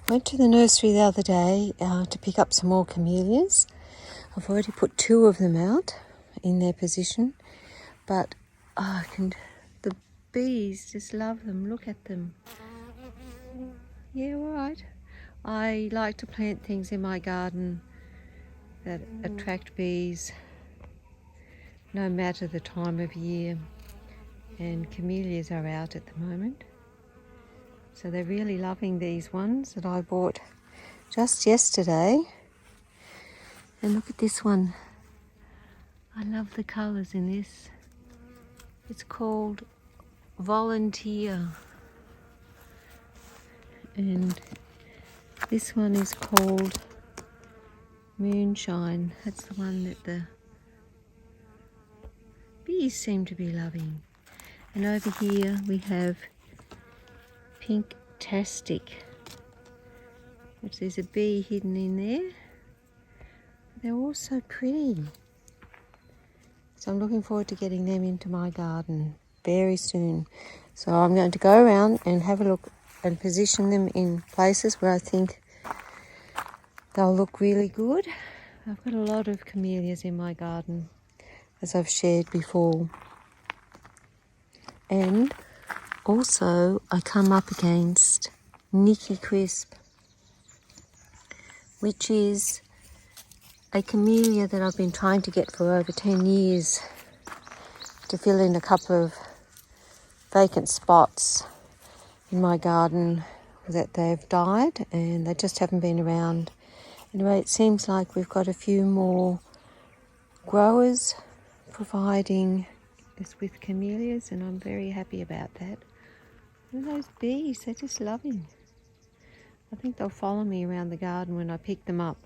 Went to the nursery the other day to pick up some more camellias. I've already put 2 of them out in their position, but the bees just love them. Look at them. Yeah, right. I like to plant things in my garden that attract bees no matter the time of year, and camellias are out at the moment. So they're really loving these ones that I bought just yesterday. And look at this one. I love the colours in this. It's called Volunteer. And this one is called Moonshine. That's the one that the bees seem to be loving. And over here we have Pink-tastic, which there's a bee hidden in there. They're all so pretty. So I'm looking forward to getting them into my garden very soon. So I'm going to go around and have a look and position them in places where I think they'll look really good. I've got a lot of camellias in my garden, as I've shared before. And also I come up against Nicky Crisp, which is a camellia that I've been trying to get for over 10 years to fill in a couple of vacant spots in my garden that they've died and they just haven't been around. Anyway, it seems like we've got a few more growers providing us with camellias, and I'm very happy about that. Look at those bees, they're just loving. I think they'll follow me around the garden when I pick them up.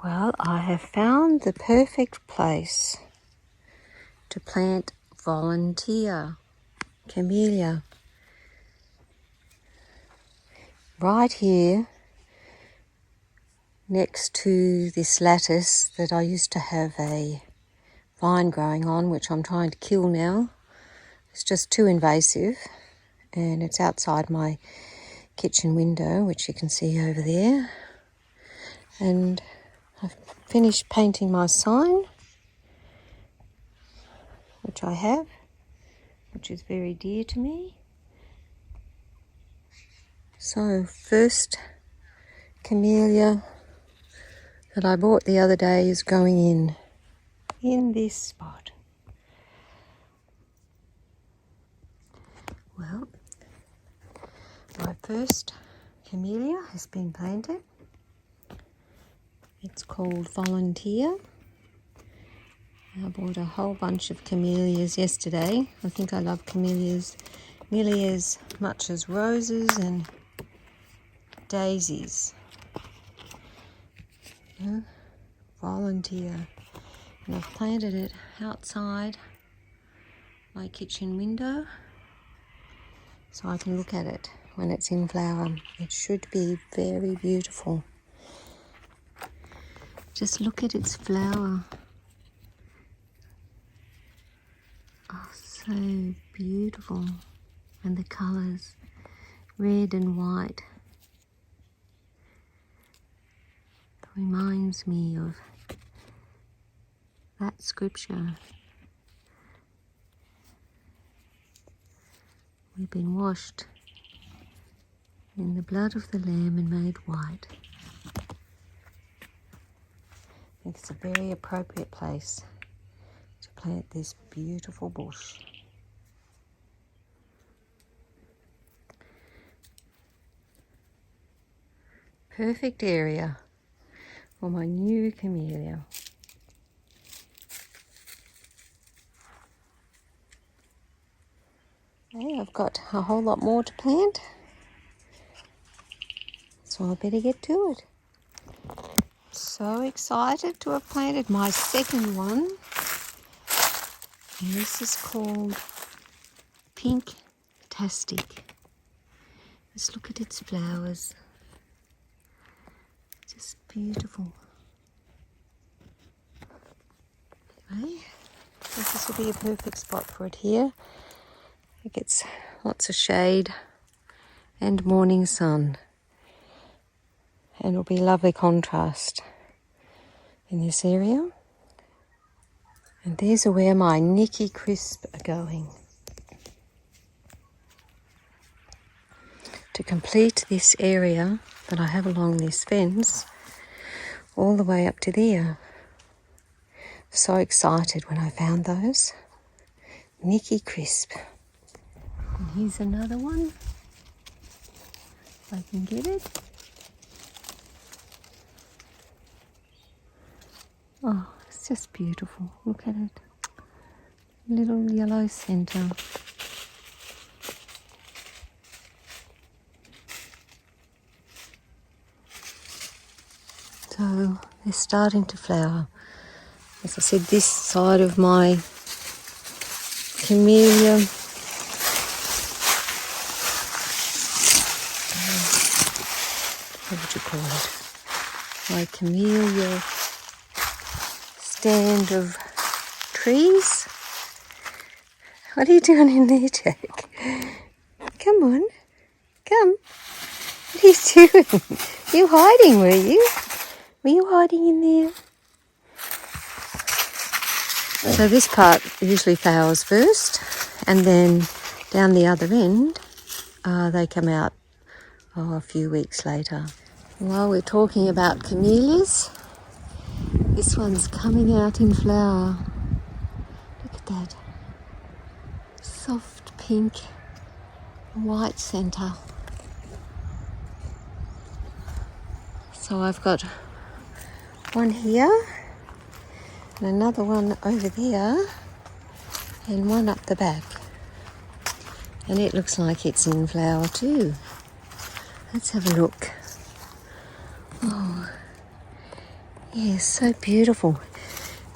Well, I have found the perfect place to plant Volunteer Camellia. Right here next to this lattice that I used to have a vine growing on, which I'm trying to kill now. It's just too invasive, and it's outside my kitchen window, which you can see over there. And I've finished painting my sign, which I have, which is very dear to me. So first camellia that I bought the other day is going in this spot. Well, my first camellia has been planted. It's called Volunteer. I bought a whole bunch of camellias yesterday. I think I love camellias nearly as much as roses and daisies. Yeah. Volunteer. And I've planted it outside my kitchen window so I can look at it when it's in flower. It should be very beautiful. Just look at its flower. Oh, so beautiful. And the colours, red and white. It reminds me of that scripture. We've been washed in the blood of the Lamb and made white. I think it's a very appropriate place to plant this beautiful bush. Perfect area for my new camellia. Okay, I've got a whole lot more to plant, so I better get to it. So excited to have planted my second one, and this is called Pink-tastic. Just look at its flowers. Just beautiful. Anyway, I think this will be a perfect spot for it here. It gets lots of shade and morning sun. And it'll be a lovely contrast in this area. And these are where my Nicky Crisp are going. To complete this area that I have along this fence, all the way up to there. So excited when I found those. Nicky Crisp. And here's another one. If I can get it. Oh, it's just beautiful. Look at it. Little yellow centre. So they're starting to flower. As I said, this side of my Camellia what would you call it? My Camellia stand of trees. What are you doing in there, Jack? Come on. Come. What are you doing? You hiding, were you? Were you hiding in there? So this part usually flowers first, and then down the other end, they come out a few weeks later. While we're talking about camellias, this one's coming out in flower. Look at that. Soft pink, white centre. So I've got one here, and another one over there, and one up the back. And it looks like it's in flower too. Let's have a look. Oh, yeah, so beautiful.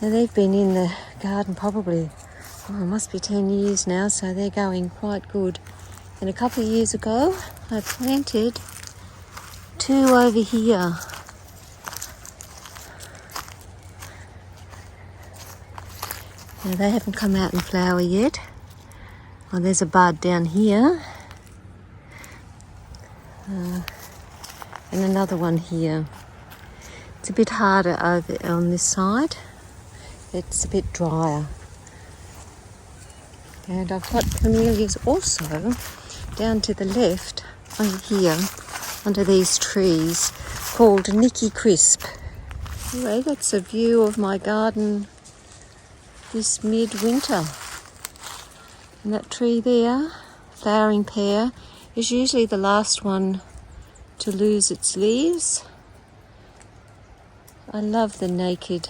Now they've been in the garden probably, it must be 10 years now, so they're going quite good. And a couple of years ago, I planted 2 over here. Now they haven't come out in flower yet. Well, there's a bud down here. And another one here. It's a bit harder over on this side. It's a bit drier. And I've got camellias also down to the left over here under these trees called Nicky Crisp. Anyway, that's a view of my garden this midwinter. And that tree there, flowering pear, is usually the last one to lose its leaves. I love the naked,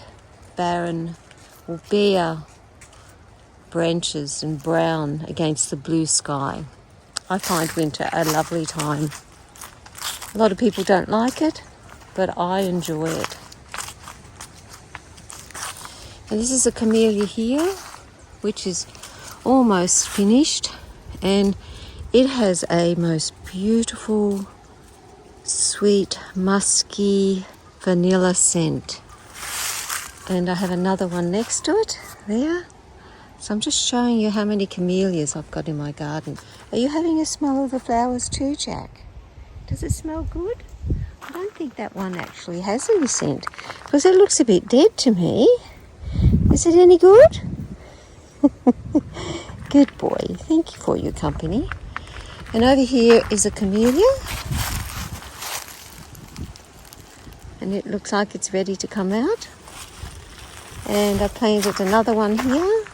barren or bare branches and brown against the blue sky. I find winter a lovely time. A lot of people don't like it, but I enjoy it. And this is a camellia here, which is almost finished, and it has a most beautiful, sweet, musky vanilla scent. And I have another one next to it there. So I'm just showing you how many camellias I've got in my garden. Are you having a smell of the flowers too, Jack? Does it smell good? I don't think that one actually has any scent, because it looks a bit dead to me. Is it any good? Good boy. Thank you for your company. And over here is a camellia. And it looks like it's ready to come out. And I planted another one here.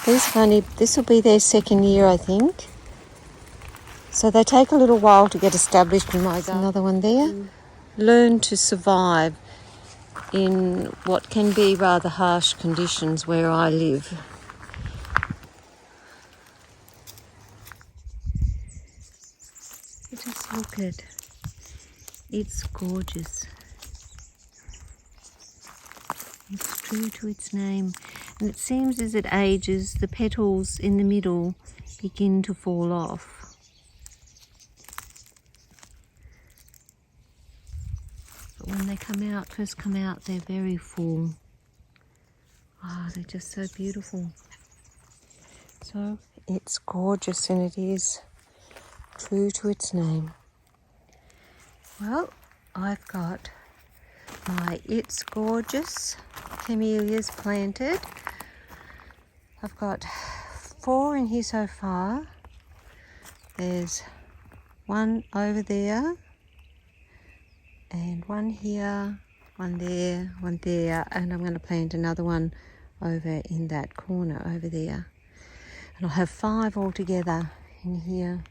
This will be their second year, I think. So they take a little while to get established in my garden. Another one there. Learn to survive in what can be rather harsh conditions where I live. Just look at, it's gorgeous. It's true to its name. And it seems as it ages, the petals in the middle begin to fall off. But when they first come out, they're very full. Oh, they're just so beautiful. So it's gorgeous, and it is true to its name. Well, I've got my It's Gorgeous Camellias planted. I've got 4 in here so far. There's one over there, and one here, one there, and I'm going to plant another one over in that corner over there. And I'll have 5 altogether in here.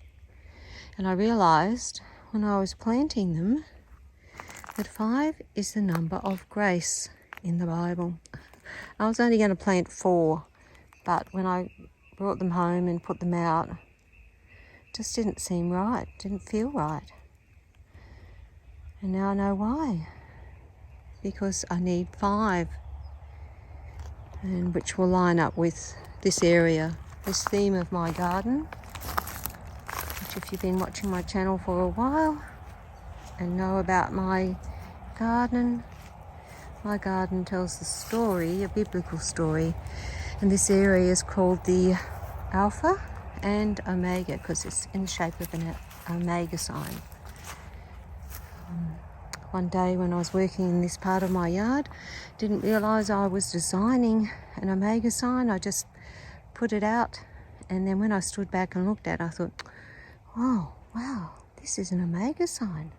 And I realised when I was planting them that 5 is the number of grace in the Bible. I was only going to plant 4, but when I brought them home and put them out, it just didn't seem right, didn't feel right. And now I know why. Because I need 5, and which will line up with this area, this theme of my garden, which if you've been watching my channel for a while and know about my garden tells the story, a biblical story, and this area is called the Alpha and Omega because it's in the shape of an Omega sign. One day when I was working in this part of my yard, didn't realise I was designing an Omega sign. I just put it out, and then when I stood back and looked at it, I thought, oh, wow, this is an Omega sign.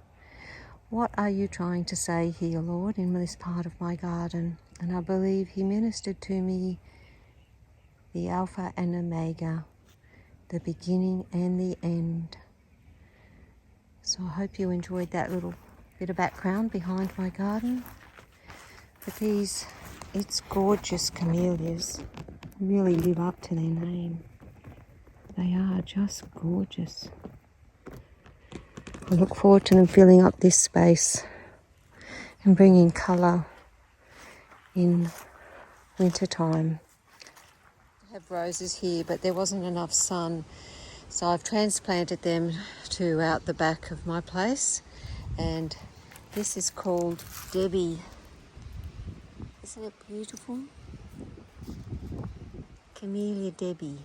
What are you trying to say here, Lord, in this part of my garden? And I believe he ministered to me the Alpha and Omega, the beginning and the end. So I hope you enjoyed that little bit of background behind my garden. But these It's Gorgeous Camellias really live up to their name. They are just gorgeous. I look forward to them filling up this space and bringing colour in winter time. I have roses here, but there wasn't enough sun, so I've transplanted them to out the back of my place, and this is called Debbie. Isn't it beautiful? Camellia Debbie.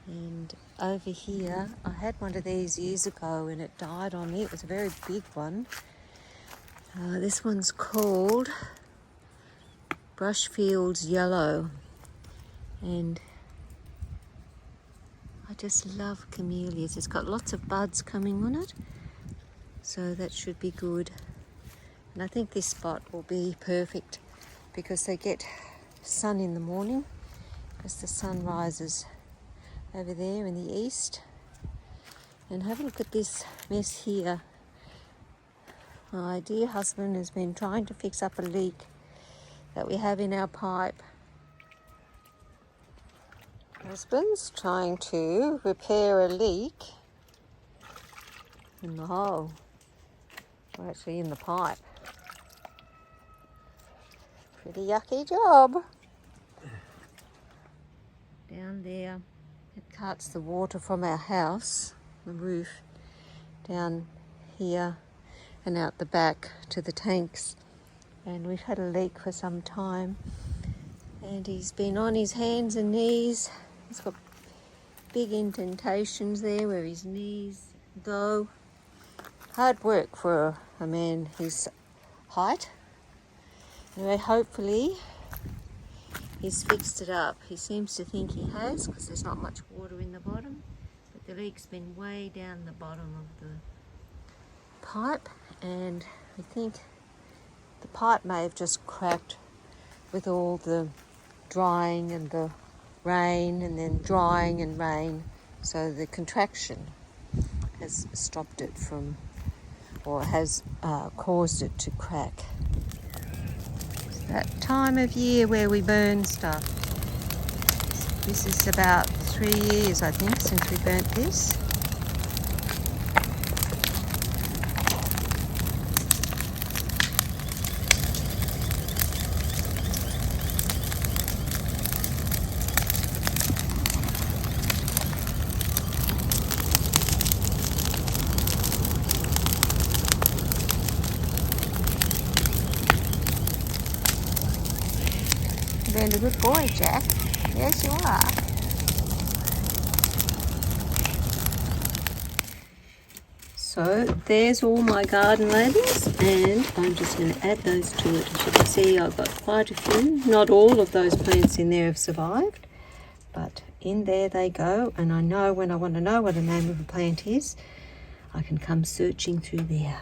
And over here, I had one of these years ago and it died on me. It was a very big one. This one's called Brushfields Yellow. And I just love camellias. It's got lots of buds coming on it, so that should be good. And I think this spot will be perfect because they get sun in the morning, because the sun rises over there in the east. And have a look at this mess here. My dear husband has been trying to fix up a leak that we have in our pipe. Husband's trying to repair a leak in the hole, or actually in the pipe. Pretty yucky job. Down there, it cuts the water from our house, the roof, down here and out the back to the tanks. And we've had a leak for some time. And he's been on his hands and knees. He's got big indentations there where his knees go. Hard work for a man his height. Anyway, hopefully he's fixed it up. He seems to think he has, because there's not much water in the bottom. But the leak's been way down the bottom of the pipe, and I think the pipe may have just cracked with all the drying and the rain, and then drying and rain. So the contraction has stopped it from, or has caused it to crack. That time of year where we burn stuff. This is about 3 years, I think, since we burnt this. You're being a good boy, Jack. Yes, you are. So there's all my garden labels, and I'm just going to add those to it. As you can see, I've got quite a few. Not all of those plants in there have survived, but in there they go. And I know when I want to know what the name of a plant is, I can come searching through there.